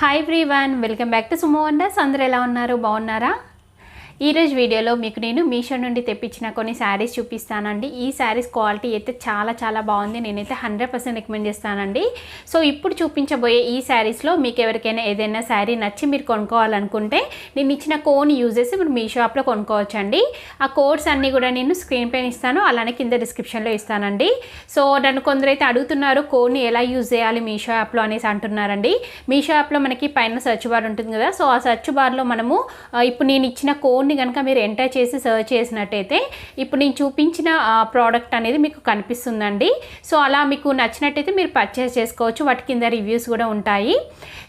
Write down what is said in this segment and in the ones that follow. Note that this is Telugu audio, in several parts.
Hi everyone, welcome back to Suma wonders. అందరూ ఎలా ఉన్నారు? బాగున్నారా? ఈరోజు వీడియోలో మీకు నేను మీషో నుండి తెప్పించిన కొన్ని శారీస్ చూపిస్తానండి. ఈ శారీస్ క్వాలిటీ అయితే చాలా బాగుంది. నేనైతే 100% రికమెండ్ చేస్తానండి. సో ఇప్పుడు చూపించబోయే ఈ శారీస్లో మీకు ఎవరికైనా ఏదైనా శారీ నచ్చి మీరు కొనుక్కోవాలనుకుంటే నేను ఇచ్చిన కోడ్ని యూజ్ చేసి మీరు మీషో యాప్లో కొనుక్కోవచ్చండి. ఆ కోడ్స్ అన్నీ కూడా నేను స్క్రీన్ పైన ఇస్తాను, అలానే కింద డిస్క్రిప్షన్లో ఇస్తానండి. సో నన్ను కొందరైతే అడుగుతున్నారు కోడ్ని ఎలా యూజ్ చేయాలి మీషో యాప్లో అనేసి అంటున్నారండి. మీషో యాప్లో మనకి పైన సెర్చ్ బార్ ఉంటుంది కదా, సో ఆ సెర్చ్ బార్లో మనము ఇప్పుడు నేను ఇచ్చిన కోడ్ని కనుక మీరు ఎంటర్ చేసి సర్చ్ చేసినట్టయితే ఇప్పుడు నేను చూపించిన ప్రోడక్ట్ అనేది మీకు కనిపిస్తుందండి. సో అలా మీకు నచ్చినట్టయితే మీరు పర్చేస్ చేసుకోవచ్చు. వాటి కింద రివ్యూస్ కూడా ఉంటాయి.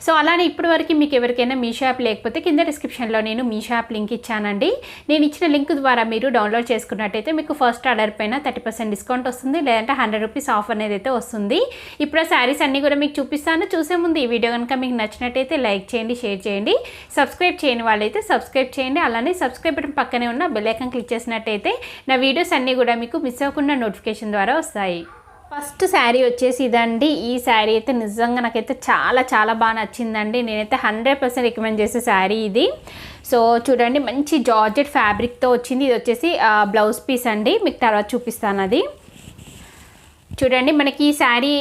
సో అలానే ఇప్పటి వరకు మీకు ఎవరికైనా మీషో యాప్ లేకపోతే కింద డిస్క్రిప్షన్లో నేను మీషో యాప్ లింక్ ఇచ్చానండి. నేను ఇచ్చిన లింక్ ద్వారా మీరు డౌన్లోడ్ చేసుకున్నట్టయితే మీకు ఫస్ట్ ఆర్డర్ పైన 30% డిస్కౌంట్ వస్తుంది, లేదంటే 100 రూపీస్ ఆఫ్ అనేది అయితే వస్తుంది. ఇప్పుడు ఆ శారీస్ అన్నీ కూడా మీకు చూపిస్తాను. చూసే ముందు ఈ వీడియో కనుక మీకు నచ్చినట్టయితే లైక్ చేయండి, షేర్ చేయండి. సబ్స్క్రైబ్ చేయని వాళ్ళైతే సబ్స్క్రైబ్ చేయండి. అలానే సబ్స్క్రైబ్ బటన్ పక్కనే ఉన్న బెల్ ఐకాన్ క్లిక్ చేసినట్టయితే నా వీడియోస్ అన్నీ కూడా మీకు మిస్ అవ్వకుండా నోటిఫికేషన్ ద్వారా వస్తాయి. ఫస్ట్ శారీ వచ్చేసి ఇదండి. ఈ శారీ అయితే నిజంగా నాకైతే చాలా బాగా నచ్చిందండి. నేనైతే 100% రికమెండ్ చేసే శారీ ఇది. సో చూడండి, మంచి జార్జెట్ ఫ్యాబ్రిక్తో వచ్చింది. ఇది వచ్చేసి బ్లౌజ్ పీస్ అండి, మీకు తర్వాత చూపిస్తాను అది. చూడండి, మనకి ఈ శారీ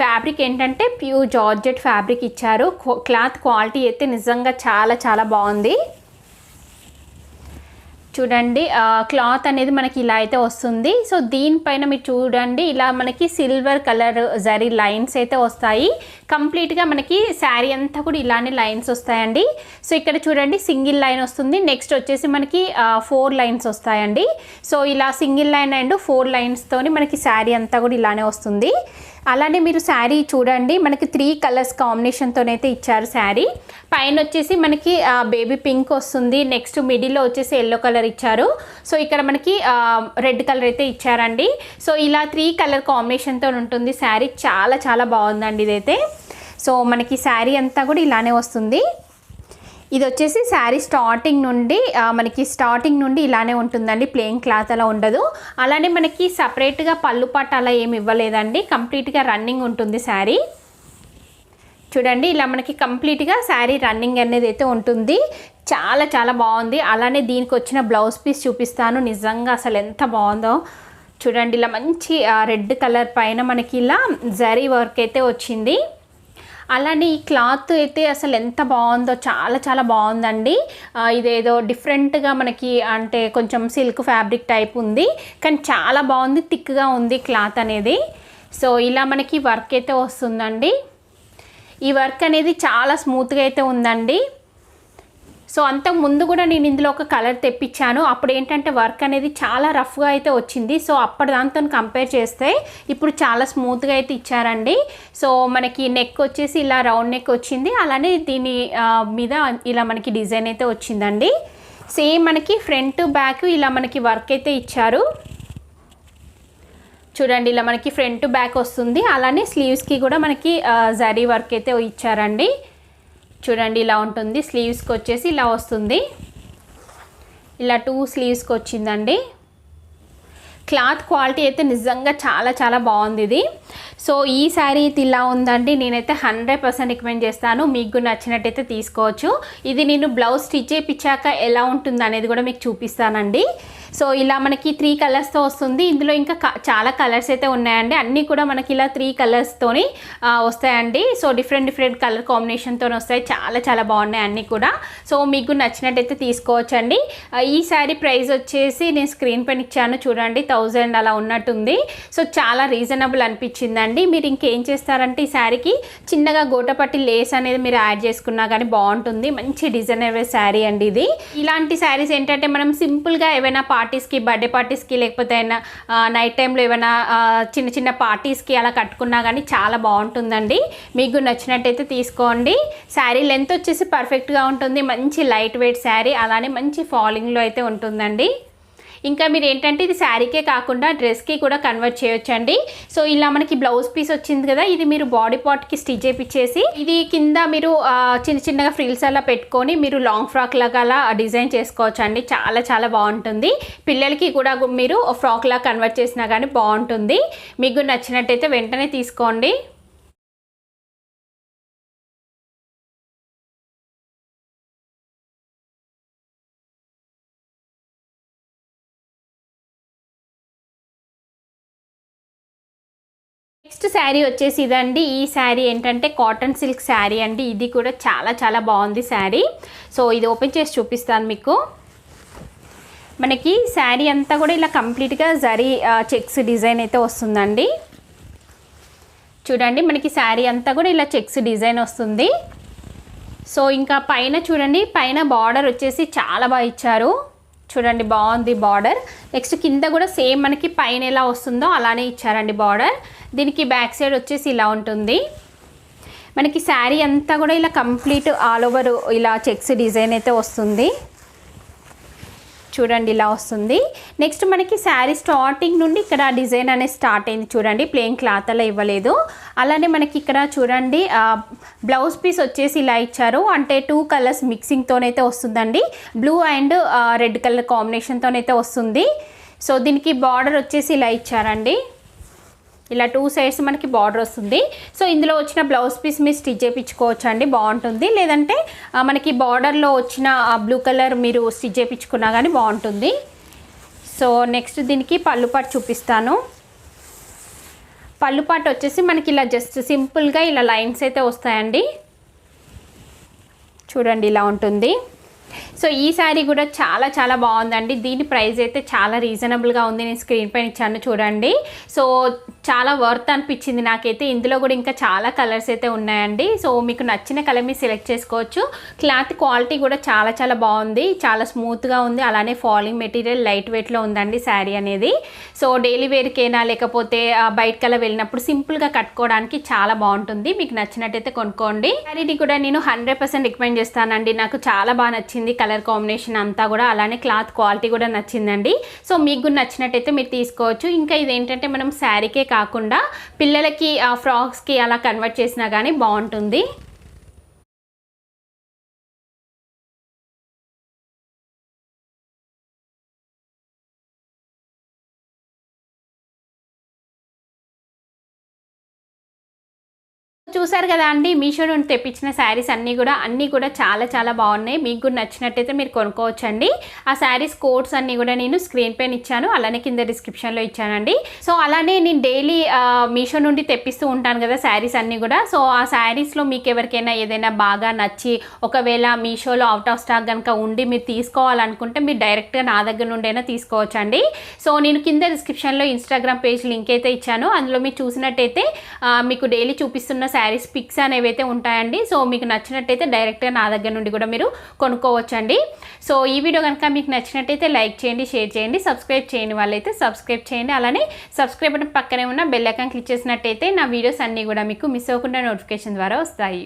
ఫ్యాబ్రిక్ ఏంటంటే ప్యూర్ జార్జెట్ ఫ్యాబ్రిక్ ఇచ్చారు. క్లాత్ క్వాలిటీ అయితే నిజంగా చాలా బాగుంది. చూడండి, క్లాత్ అనేది మనకి ఇలా అయితే వస్తుంది. సో దీనిపైన మీరు చూడండి, ఇలా మనకి సిల్వర్ కలర్ జరీ లైన్స్ అయితే వస్తాయి. కంప్లీట్గా మనకి శారీ అంతా కూడా ఇలానే లైన్స్ వస్తాయండి. సో ఇక్కడ చూడండి, సింగిల్ లైన్ వస్తుంది. నెక్స్ట్ వచ్చేసి మనకి 4 లైన్స్ వస్తాయండి. సో ఇలా సింగిల్ లైన్ అండ్ 4 లైన్స్తోని మనకి శారీ అంతా కూడా ఇలానే వస్తుంది. అలానే మీరు శారీ చూడండి, మనకి 3 కలర్స్ కాంబినేషన్తోనైతే ఇచ్చారు. శారీ పైన వచ్చేసి మనకి బేబీ పింక్ వస్తుంది. నెక్స్ట్ మిడిల్లో వచ్చేసి ఎల్లో కలర్ ఇచ్చారు. సో ఇక్కడ మనకి రెడ్ కలర్ అయితే ఇచ్చారండి. సో ఇలా 3 కలర్ కాంబినేషన్తో ఉంటుంది శారీ. చాలా బాగుందండి ఇదైతే. సో మనకి శారీ అంతా కూడా ఇలానే వస్తుంది. ఇది వచ్చేసి శారీ స్టార్టింగ్ నుండి ఇలానే ఉంటుందండి. ప్లెయిన్ క్లాత్ అలా ఉండదు. అలానే మనకి సపరేట్గా పళ్ళు పాట అలా ఏమి ఇవ్వలేదండి. కంప్లీట్గా రన్నింగ్ ఉంటుంది శారీ. చూడండి, ఇలా మనకి కంప్లీట్గా శారీ రన్నింగ్ అనేది అయితే ఉంటుంది. చాలా బాగుంది. అలానే దీనికి వచ్చిన బ్లౌజ్ పీస్ చూపిస్తాను. నిజంగా అసలు ఎంత బాగుందో చూడండి. ఇలా మంచి రెడ్ కలర్ పైన మనకి ఇలా జరీ వర్క్ అయితే వచ్చింది. అలానే ఈ క్లాత్ అయితే అసలు ఎంత బాగుందో, చాలా బాగుందండి. ఇదేదో డిఫరెంట్గా మనకి అంటే కొంచెం సిల్క్ ఫ్యాబ్రిక్ టైప్ ఉంది, కానీ చాలా బాగుంది. థిక్గా ఉంది క్లాత్ అనేది. సో ఇలా మనకి వర్క్ అయితే వస్తుందండి. ఈ వర్క్ అనేది చాలా స్మూత్గా అయితే ఉందండి. సో అంతకు ముందు కూడా నేను ఇందులో ఒక కలర్ తెప్పించాను. అప్పుడు ఏంటంటే వర్క్ అనేది చాలా రఫ్గా అయితే వచ్చింది. సో అప్పటి దాంతో కంపేర్ చేస్తే ఇప్పుడు చాలా స్మూత్గా అయితే ఇచ్చారండి. సో మనకి నెక్ వచ్చేసి ఇలా రౌండ్ నెక్ వచ్చింది. అలానే దీని మీద ఇలా మనకి డిజైన్ అయితే వచ్చిందండి. సేమ్ మనకి ఫ్రంట్ బ్యాక్ ఇలా మనకి వర్క్ అయితే ఇచ్చారు. చూడండి, ఇలా మనకి ఫ్రంట్ బ్యాక్ వస్తుంది. అలానే స్లీవ్స్కి కూడా మనకి జరీ వర్క్ అయితే ఇచ్చారండి. చూడండి, ఇలా ఉంటుంది. స్లీవ్స్కి వచ్చేసి ఇలా వస్తుంది. ఇలా 2 స్లీవ్స్కి వచ్చిందండి. క్లాత్ క్వాలిటీ అయితే నిజంగా చాలా బాగుంది ఇది. సో ఈ శారీ అయితే ఇలా ఉందండి. నేనైతే 100% రికమెండ్ చేస్తాను. మీకు నచ్చినట్టయితే తీసుకోవచ్చు. ఇది నేను బ్లౌజ్ స్టిచ్ చేయించాక ఎలా ఉంటుంది అనేది కూడా మీకు చూపిస్తానండి. సో ఇలా మనకి 3 కలర్స్తో వస్తుంది. ఇందులో ఇంకా చాలా కలర్స్ అయితే ఉన్నాయండి. అన్నీ కూడా మనకి ఇలా 3 కలర్స్తోని వస్తాయండి. సో డిఫరెంట్ కలర్ కాంబినేషన్తో వస్తాయి. చాలా బాగున్నాయి అన్నీ కూడా. సో మీకు నచ్చినట్టయితే తీసుకోవచ్చండి. ఈ శారీ ప్రైస్ వచ్చేసి నేను స్క్రీన్ పైన ఇచ్చాను చూడండి, 1000 అలా ఉన్నట్టుంది. సో చాలా రీజనబుల్ అనిపించిందండి. మీరు ఇంకేం చేస్తారంటే ఈ శారీకి చిన్నగా గోటపట్టి లేస్ అనేది మీరు యాడ్ చేసుకున్నా కానీ బాగుంటుంది. మంచి డిజైనర్ శారీ అండి ఇది. ఇలాంటి శారీస్ ఏంటంటే మనం సింపుల్గా ఏవైనా పార్టీస్కి, బర్త్డే పార్టీస్కి, లేకపోతే నైట్ టైంలో ఏమైనా చిన్న పార్టీస్కి అలా కట్టుకున్నా కానీ చాలా బాగుంటుందండి. మీకు నచ్చినట్టయితే తీసుకోండి. శారీ లెంత్ వచ్చేసి పర్ఫెక్ట్గా ఉంటుంది. మంచి లైట్ వెయిట్ శారీ, అలానే మంచి ఫాలింగ్లో అయితే ఉంటుందండి. ఇంకా మీరు ఏంటంటే ఇది శారీకే కాకుండా డ్రెస్కి కూడా కన్వర్ట్ చేయొచ్చండి. సో ఇలా మనకి బ్లౌజ్ పీస్ వచ్చింది కదా, ఇది మీరు బాడీ పార్ట్కి స్టిచ్ చేయించేసి ఇది కింద మీరు చిన్నగా ఫ్రిల్స్ అలా పెట్టుకొని మీరు లాంగ్ ఫ్రాక్ లాగా అలా డిజైన్ చేసుకోవచ్చండి. చాలా బాగుంటుంది. పిల్లలకి కూడా మీరు ఫ్రాక్ లాగా కన్వర్ట్ చేసినా కానీ బాగుంటుంది. మీకు నచ్చినట్టయితే వెంటనే తీసుకోండి. నెక్స్ట్ శారీ వచ్చేసి ఇదండి. ఈ శారీ ఏంటంటే కాటన్ సిల్క్ శారీ అండి. ఇది కూడా చాలా చాలా బాగుంది శారీ. సో ఇది ఓపెన్ చేసి చూపిస్తాను మీకు. మనకి శారీ అంతా కూడా ఇలా కంప్లీట్గా జరీ చెక్స్ డిజైన్ అయితే వస్తుందండి. చూడండి మనకి శారీ అంతా కూడా ఇలా చెక్స్ డిజైన్ వస్తుంది. సో ఇంకా పైన చూడండి, పైన బార్డర్ వచ్చేసి చాలా బాగా ఇచ్చారు. చూడండి బాగుంది బార్డర్. నెక్స్ట్ కింద కూడా సేమ్ మనకి పైన ఎలా వస్తుందో అలానే ఇచ్చారండి బార్డర్. దీనికి బ్యాక్ సైడ్ వచ్చేసి ఇలా ఉంటుంది. మనకి శారీ అంతా కూడా ఇలా కంప్లీట్ ఆల్ ఓవర్ ఇలా చెక్స్ డిజైన్ అయితే వస్తుంది. చూడండి ఇలా వస్తుంది. నెక్స్ట్ మనకి శారీ స్టార్టింగ్ నుండి ఇక్కడ డిజైన్ అనేది స్టార్ట్ అయింది. చూడండి ప్లెయిన్ క్లాత్ అలా ఇవ్వలేదు. అలానే మనకి ఇక్కడ చూడండి బ్లౌజ్ పీస్ వచ్చేసి ఇలా ఇచ్చారు. అంటే 2 కలర్స్ మిక్సింగ్తోనైతే వస్తుందండి. బ్లూ అండ్ రెడ్ కలర్ కాంబినేషన్తోనైతే వస్తుంది. సో దీనికి బార్డర్ వచ్చేసి ఇలా ఇచ్చారండి. ఇలా 2 సైడ్స్ మనకి బార్డర్ వస్తుంది. సో ఇందులో వచ్చిన బ్లౌజ్ పీస్ మీరు స్టిచ్ చేయించుకోవచ్చు అండి, బాగుంటుంది. లేదంటే మనకి బార్డర్లో వచ్చిన బ్లూ కలర్ మీరు స్టిచ్ చేయించుకున్నా కానీ బాగుంటుంది. సో నెక్స్ట్ దీనికి పళ్ళు పాటు చూపిస్తాను. పళ్ళు పాటు వచ్చేసి మనకి ఇలా జస్ట్ సింపుల్గా ఇలా లైన్స్ అయితే వస్తాయండి. చూడండి ఇలా ఉంటుంది. సో ఈ శారీ కూడా చాలా చాలా బాగుందండి. దీని ప్రైస్ అయితే చాలా రీజనబుల్గా ఉంది. నేను స్క్రీన్ పైన ఇచ్చాను చూడండి. సో చాలా వర్త్ అనిపించింది నాకైతే. ఇందులో కూడా ఇంకా చాలా కలర్స్ అయితే ఉన్నాయండి. సో మీకు నచ్చిన కలర్ మీరు సెలెక్ట్ చేసుకోవచ్చు. క్లాత్ క్వాలిటీ కూడా చాలా చాలా బాగుంది. చాలా స్మూత్గా ఉంది. అలానే ఫాలింగ్ మెటీరియల్ లైట్ వెయిట్లో ఉందండి శారీ అనేది. సో డైలీ వేర్కైనా లేకపోతే బయటకల్లా వెళ్ళినప్పుడు సింపుల్గా కట్టుకోవడానికి చాలా బాగుంటుంది. మీకు నచ్చినట్టయితే కొనుక్కోండి. శారీని కూడా నేను 100% రికమెండ్ చేస్తానండి. నాకు చాలా బాగా నచ్చింది కలర్ కాంబినేషన్ అంతా కూడా. అలానే క్లాత్ క్వాలిటీ కూడా నచ్చిందండి. సో మీకు నచ్చినట్టయితే మీరు తీసుకోవచ్చు. ఇంకా ఇదేంటంటే మనం శారీకే కాకుండా పిల్లలకి ఫ్రాక్స్కి అలా కన్వర్ట్ చేసినా కానీ బాగుంటుంది. చూసారు కదా అండి, మీషో నుండి తెప్పించిన శారీస్ అన్నీ కూడా చాలా చాలా బాగున్నాయి. మీకు కూడా నచ్చినట్టయితే మీరు కొనుక్కోవచ్చండి. ఆ శారీస్ కోడ్స్ అన్నీ కూడా నేను స్క్రీన్ పైన ఇచ్చాను, అలానే కింద డిస్క్రిప్షన్లో ఇచ్చానండి. సో అలానే నేను డైలీ మీషో నుండి తెప్పిస్తూ ఉంటాను కదా శారీస్ అన్నీ కూడా. సో ఆ శారీస్లో మీకు ఎవరికైనా ఏదైనా బాగా నచ్చి ఒకవేళ మీషోలో అవుట్ ఆఫ్ స్టాక్ కనుక ఉండి మీరు తీసుకోవాలనుకుంటే మీరు డైరెక్ట్గా నా దగ్గర నుండి అయినా తీసుకోవచ్చండి. సో నేను కింద డిస్క్రిప్షన్లో ఇన్స్టాగ్రామ్ పేజ్ లింక్ అయితే ఇచ్చాను. అందులో మీరు చూసినట్టయితే మీకు డైలీ చూపిస్తున్న శారీస్ పిక్స్ అనేవి అయితే ఉంటాయండి. సో మీకు నచ్చినట్టయితే డైరెక్ట్గా నా దగ్గర నుండి కూడా మీరు కొనుక్కోవచ్చండి. సో ఈ వీడియో కనుక మీకు నచ్చినట్టయితే లైక్ చేయండి, షేర్ చేయండి, సబ్స్క్రైబ్ చేయని వాళ్ళైతే సబ్స్క్రైబ్ చేయండి. అలానే సబ్స్క్రైబ్ బటన్ పక్కనే ఉన్న బెల్ ఐకాన్ క్లిక్ చేసినట్టయితే నా వీడియోస్ అన్నీ కూడా మీకు మిస్ అవ్వకుండా నోటిఫికేషన్ ద్వారా వస్తాయి.